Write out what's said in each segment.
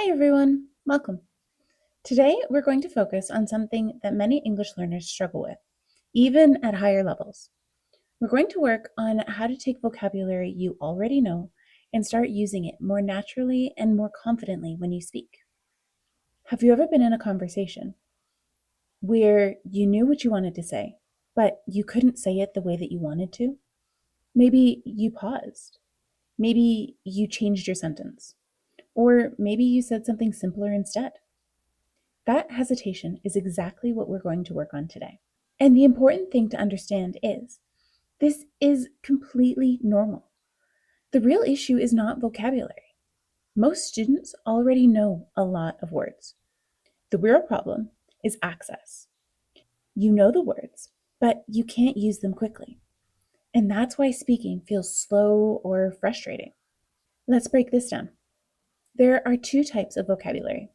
Hi everyone, welcome. Today we're going to focus on something that many English learners struggle with, even at higher levels. We're going to work on how to take vocabulary you already know and start using it more naturally and more confidently when you speak. Have you ever been in a conversation where you knew what you wanted to say, but you couldn't say it the way that you wanted to? Maybe you paused. Maybe you changed your sentence. Or maybe you said something simpler instead. That hesitation is exactly what we're going to work on today. And the important thing to understand is this is completely normal. The real issue is not vocabulary. Most students already know a lot of words. The real problem is access. You know the words, but you can't use them quickly. And that's why speaking feels slow or frustrating. Let's break this down. There are two types of vocabulary.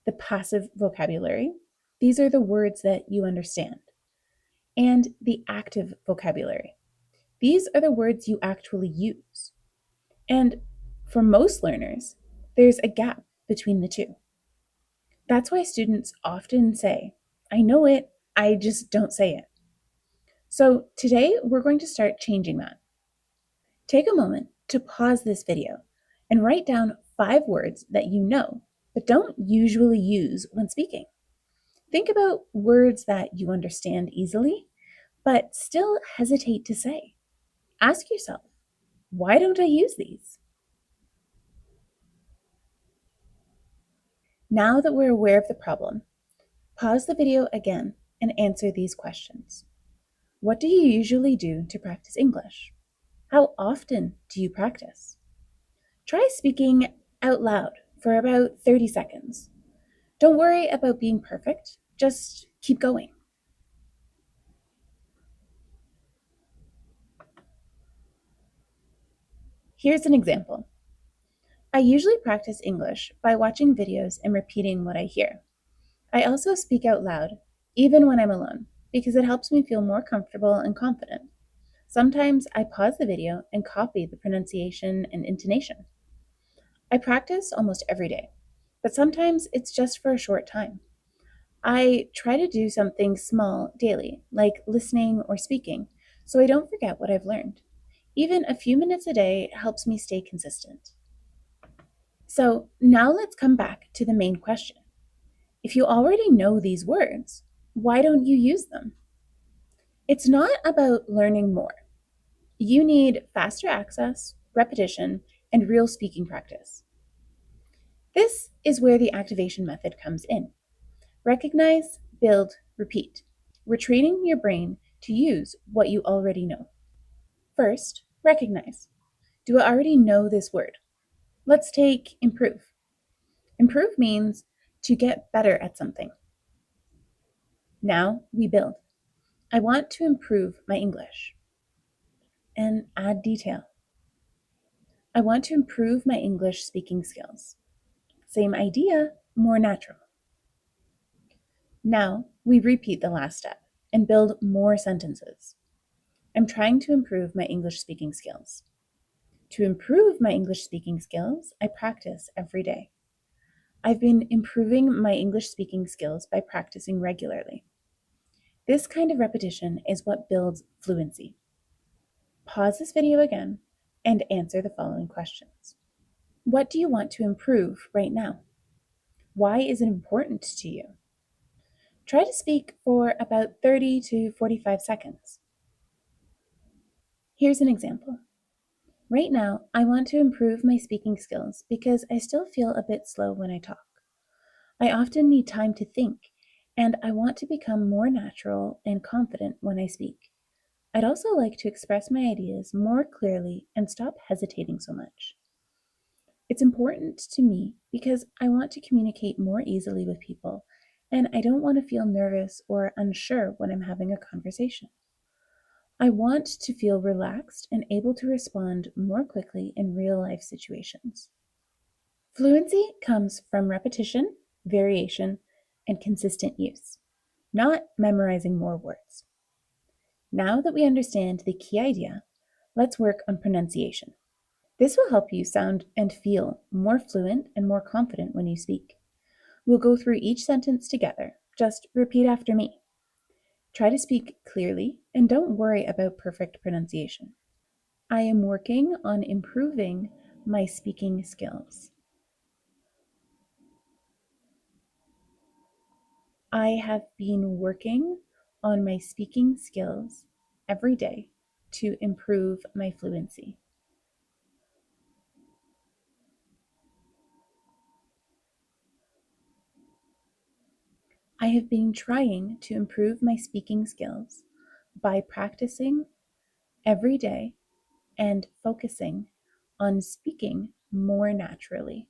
The passive vocabulary, these are the words that you understand, and the active vocabulary. These are the words you actually use. And for most learners, there's a gap between the two. That's why students often say, I know it, I just don't say it. So today we're going to start changing that. Take a moment to pause this video and write down 5 words that you know, but don't usually use when speaking. Think about words that you understand easily, but still hesitate to say. Ask yourself, why don't I use these? Now that we're aware of the problem, pause the video again and answer these questions. What do you usually do to practice English? How often do you practice? Try speaking out loud for about 30 seconds. Don't worry about being perfect, just keep going. Here's an example. I usually practice English by watching videos and repeating what I hear. I also speak out loud, even when I'm alone, because it helps me feel more comfortable and confident. Sometimes I pause the video and copy the pronunciation and intonation. I practice almost every day, but sometimes it's just for a short time. I try to do something small daily, like listening or speaking, so I don't forget what I've learned. Even a few minutes a day helps me stay consistent. So now let's come back to the main question. If you already know these words, why don't you use them? It's not about learning more. You need faster access, repetition, and real speaking practice. This is where the activation method comes in. Recognize, build, repeat. We're training your brain to use what you already know. First, recognize. Do I already know this word? Let's take improve. Improve means to get better at something. Now we build. I want to improve my English. And add detail. I want to improve my English speaking skills. Same idea, more natural. Now we repeat the last step and build more sentences. I'm trying to improve my English speaking skills. To improve my English speaking skills, I practice every day. I've been improving my English speaking skills by practicing regularly. This kind of repetition is what builds fluency. Pause this video again and answer the following questions. What do you want to improve right now? Why is it important to you? Try to speak for about 30 to 45 seconds. Here's an example. Right now, I want to improve my speaking skills because I still feel a bit slow when I talk. I often need time to think, and I want to become more natural and confident when I speak. I'd also like to express my ideas more clearly and stop hesitating so much. It's important to me because I want to communicate more easily with people, and I don't want to feel nervous or unsure when I'm having a conversation. I want to feel relaxed and able to respond more quickly in real life situations. Fluency comes from repetition, variation, and consistent use, not memorizing more words. Now that we understand the key idea, let's work on pronunciation. This will help you sound and feel more fluent and more confident when you speak. We'll go through each sentence together. Just repeat after me. Try to speak clearly and don't worry about perfect pronunciation. I am working on improving my speaking skills. I have been working on my speaking skills every day to improve my fluency. I have been trying to improve my speaking skills by practicing every day and focusing on speaking more naturally.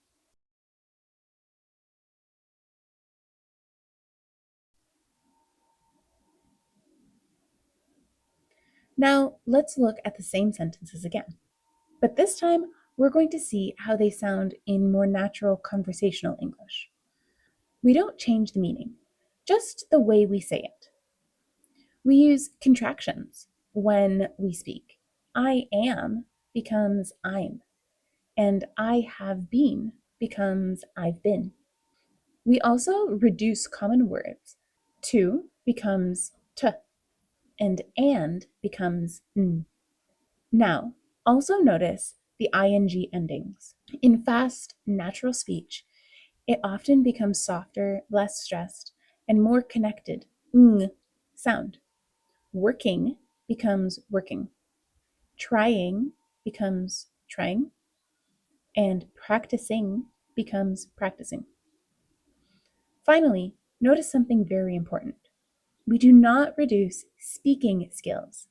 Now, let's look at the same sentences again. But this time, we're going to see how they sound in more natural conversational English. We don't change the meaning, just the way we say it. We use contractions when we speak. I am becomes I'm, and I have been becomes I've been. We also reduce common words. To becomes t, and becomes n. Now, also notice the ing endings. In fast, natural speech, it often becomes softer, less stressed, and more connected ng sound. Working becomes working. Trying becomes trying. And practicing becomes practicing. Finally, notice something very important. We do not reduce speaking skills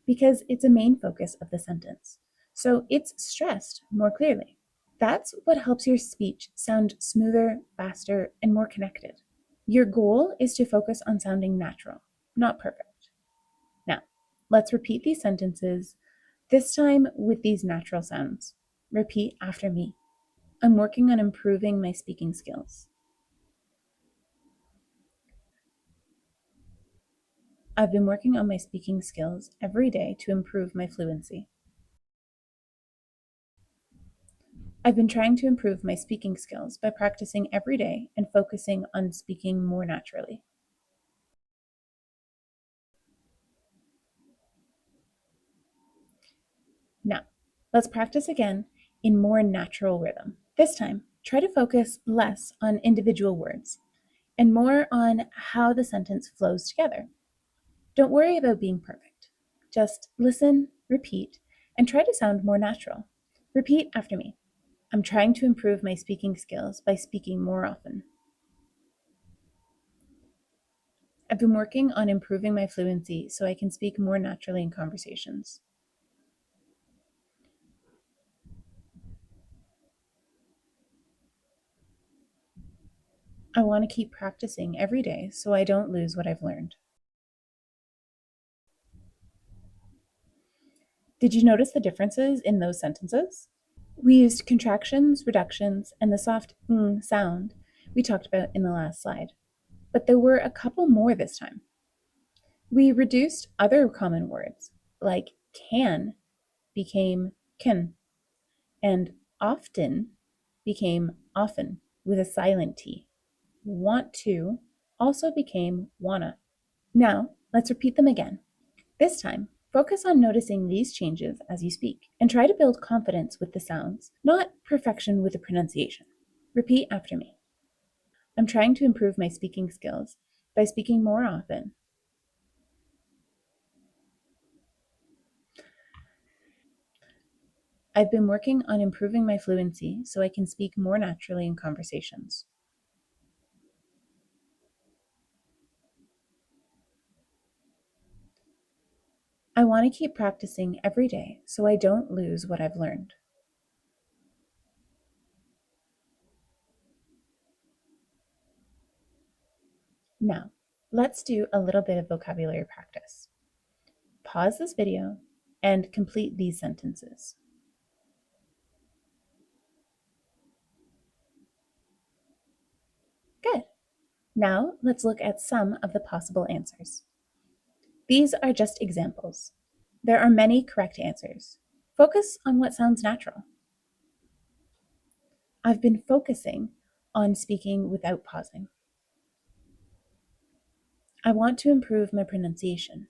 because it's a main focus of the sentence. So it's stressed more clearly. That's what helps your speech sound smoother, faster, and more connected. Your goal is to focus on sounding natural, not perfect. Now, let's repeat these sentences, this time with these natural sounds. Repeat after me. I'm working on improving my speaking skills. I've been working on my speaking skills every day to improve my fluency. I've been trying to improve my speaking skills by practicing every day and focusing on speaking more naturally. Now, let's practice again in more natural rhythm. This time, try to focus less on individual words and more on how the sentence flows together. Don't worry about being perfect. Just listen, repeat, and try to sound more natural. Repeat after me. I'm trying to improve my speaking skills by speaking more often. I've been working on improving my fluency so I can speak more naturally in conversations. I want to keep practicing every day so I don't lose what I've learned. Did you notice the differences in those sentences? We used contractions, reductions, and the soft ng sound we talked about in the last slide, but there were a couple more this time. We reduced other common words, like can became can, and often became often with a silent T. Want to also became wanna. Now, let's repeat them again. This time, focus on noticing these changes as you speak and try to build confidence with the sounds, not perfection with the pronunciation. Repeat after me. I'm trying to improve my speaking skills by speaking more often. I've been working on improving my fluency so I can speak more naturally in conversations. I want to keep practicing every day so I don't lose what I've learned. Now, let's do a little bit of vocabulary practice. Pause this video and complete these sentences. Good. Now, let's look at some of the possible answers. These are just examples. There are many correct answers. Focus on what sounds natural. I've been focusing on speaking without pausing. I want to improve my pronunciation.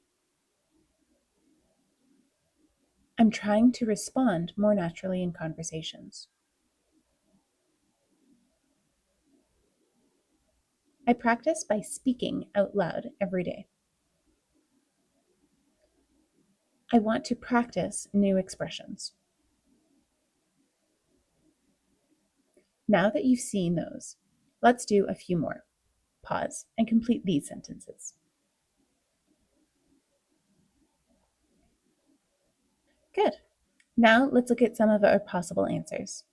I'm trying to respond more naturally in conversations. I practice by speaking out loud every day. I want to practice new expressions. Now that you've seen those, let's do a few more. Pause and complete these sentences. Good. Now let's look at some of our possible answers.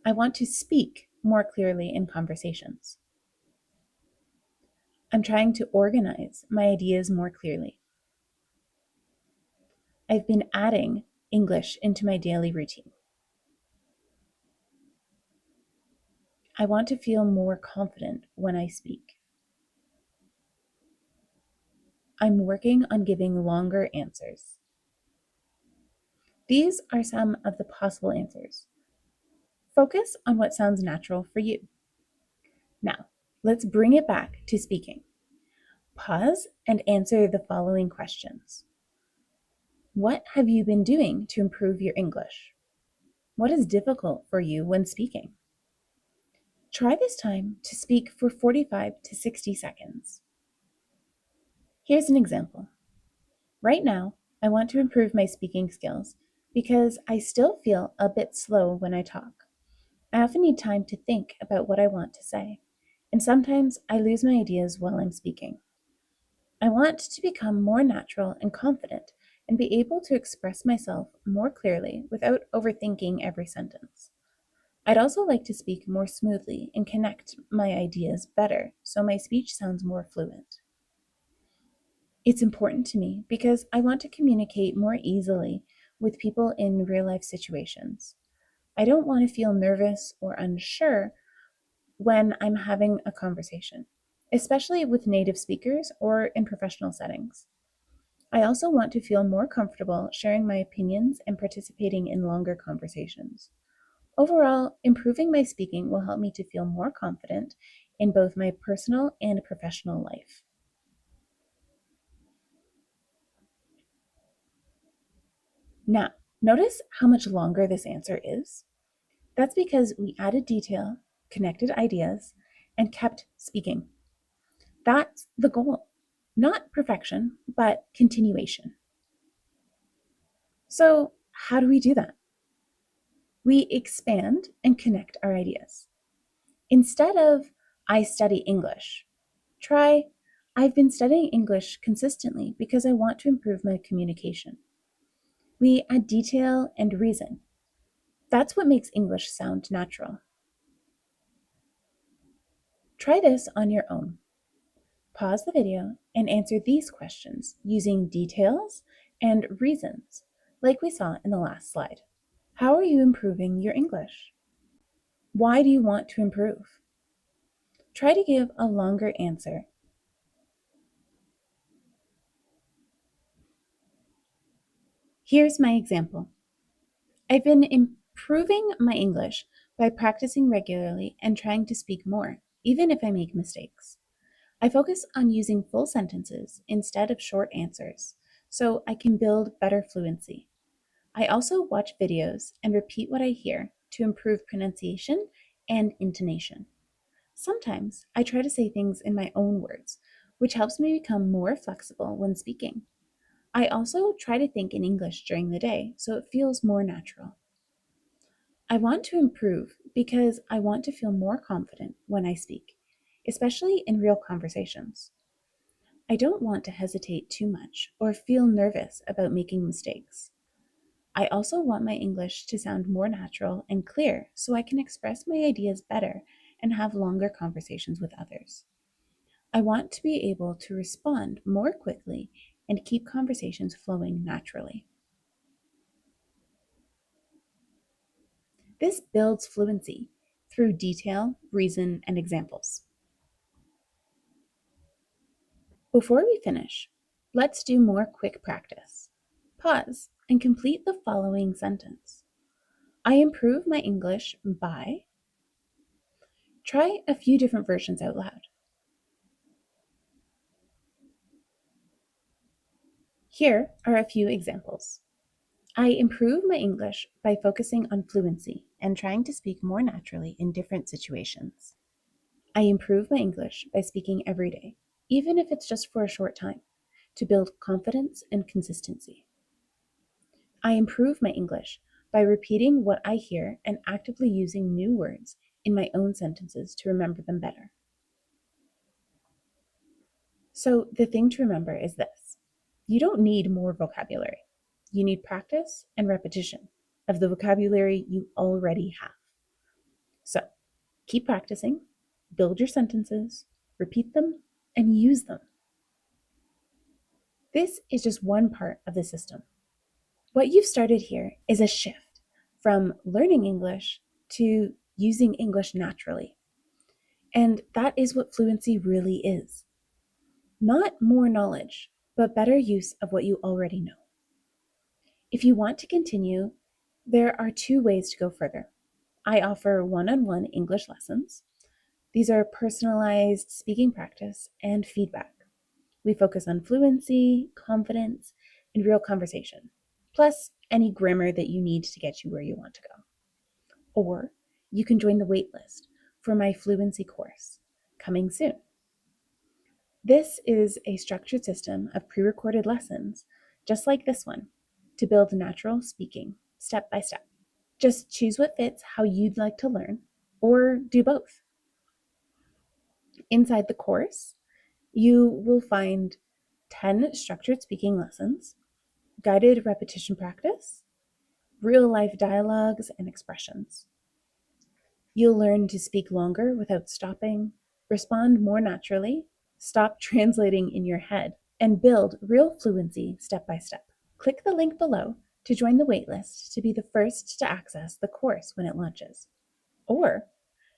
I want to speak more clearly in conversations. I'm trying to organize my ideas more clearly. I've been adding English into my daily routine. I want to feel more confident when I speak. I'm working on giving longer answers. These are some of the possible answers. Focus on what sounds natural for you. Now, let's bring it back to speaking. Pause and answer the following questions. What have you been doing to improve your English? What is difficult for you when speaking? Try this time to speak for 45 to 60 seconds. Here's an example. Right now, I want to improve my speaking skills because I still feel a bit slow when I talk. I often need time to think about what I want to say, and sometimes I lose my ideas while I'm speaking. I want to become more natural and confident and be able to express myself more clearly without overthinking every sentence. I'd also like to speak more smoothly and connect my ideas better so my speech sounds more fluent. It's important to me because I want to communicate more easily with people in real life situations. I don't want to feel nervous or unsure when I'm having a conversation, especially with native speakers or in professional settings. I also want to feel more comfortable sharing my opinions and participating in longer conversations. Overall, improving my speaking will help me to feel more confident in both my personal and professional life. Now, notice how much longer this answer is? That's because we added detail, connected ideas, and kept speaking. That's the goal. Not perfection, but continuation. So, how do we do that? We expand and connect our ideas. Instead of, I study English, try, I've been studying English consistently because I want to improve my communication. We add detail and reason. That's what makes English sound natural. Try this on your own. Pause the video and answer these questions using details and reasons, like we saw in the last slide. How are you improving your English? Why do you want to improve? Try to give a longer answer. Here's my example. I've been improving my English by practicing regularly and trying to speak more, even if I make mistakes. I focus on using full sentences instead of short answers, so I can build better fluency. I also watch videos and repeat what I hear to improve pronunciation and intonation. Sometimes I try to say things in my own words, which helps me become more flexible when speaking. I also try to think in English during the day so it feels more natural. I want to improve because I want to feel more confident when I speak, especially in real conversations. I don't want to hesitate too much or feel nervous about making mistakes. I also want my English to sound more natural and clear so I can express my ideas better and have longer conversations with others. I want to be able to respond more quickly and keep conversations flowing naturally. This builds fluency through detail, reason, and examples. Before we finish, let's do more quick practice. Pause and complete the following sentence. I improve my English by. Try a few different versions out loud. Here are a few examples. I improve my English by focusing on fluency and trying to speak more naturally in different situations. I improve my English by speaking every day, even if it's just for a short time, to build confidence and consistency. I improve my English by repeating what I hear and actively using new words in my own sentences to remember them better. So, the thing to remember is this: you don't need more vocabulary. You need practice and repetition of the vocabulary you already have. So, keep practicing, build your sentences, repeat them, and use them. This is just one part of the system. What you've started here is a shift from learning English to using English naturally. And that is what fluency really is. Not more knowledge, but better use of what you already know. If you want to continue, there are two ways to go further. I offer one-on-one English lessons. These are personalized speaking practice and feedback. We focus on fluency, confidence, and real conversation, plus any grammar that you need to get you where you want to go. Or you can join the waitlist for my fluency course, coming soon. This is a structured system of pre-recorded lessons, just like this one, to build natural speaking, step by step. Just choose what fits how you'd like to learn, or do both. Inside the course, you will find 10 structured speaking lessons, guided repetition practice, real-life dialogues and expressions. You'll learn to speak longer without stopping, respond more naturally, stop translating in your head, and build real fluency step by step. Click the link below to join the waitlist to be the first to access the course when it launches. Or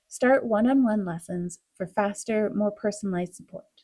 start one-on-one lessons for faster, more personalized support.